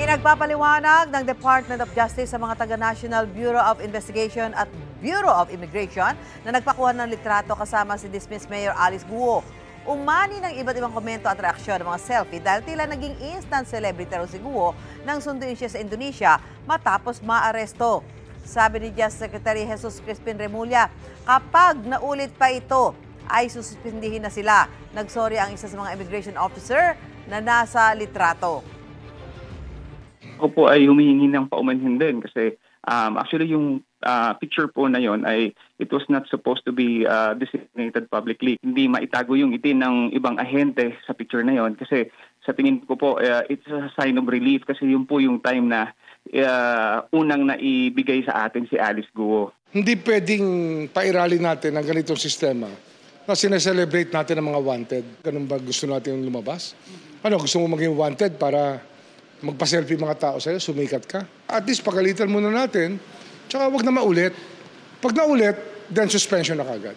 Ipinagpapaliwanag ng Department of Justice sa mga taga-National Bureau of Investigation at Bureau of Immigration na nagpakuha ng litrato kasama si dismissed Mayor Alice Guo. Umani ng iba't ibang komento at reaksyon ng mga selfie dahil tila naging instant celebrity raw si Guo nang sunduin siya sa Indonesia matapos maaresto. Sabi ni Justice Secretary Jesus Crispin Remulla, kapag naulit pa ito, ay suspindihin na sila. Nagsorry ang isa sa mga immigration officer na nasa litrato. Ako po ay humihingi ng paumanhin din kasi actually yung picture po na yon ay it was not supposed to be disseminated publicly. Hindi maitago yung itin ng ibang ahente sa picture na yon kasi sa tingin ko po it's a sign of relief kasi yun po yung time na unang naibigay sa atin si Alice Guo. Hindi pwedeng pairali natin ang ganitong sistema na sineselebrate natin ang mga wanted. Ganun ba gusto natin lumabas? Ano, gusto mo maging wanted para magpa-selfie mga tao sa'yo, sumikat ka? At least pagalitan muna natin, tsaka wag na maulit. Pag naulit, then suspension na kagad.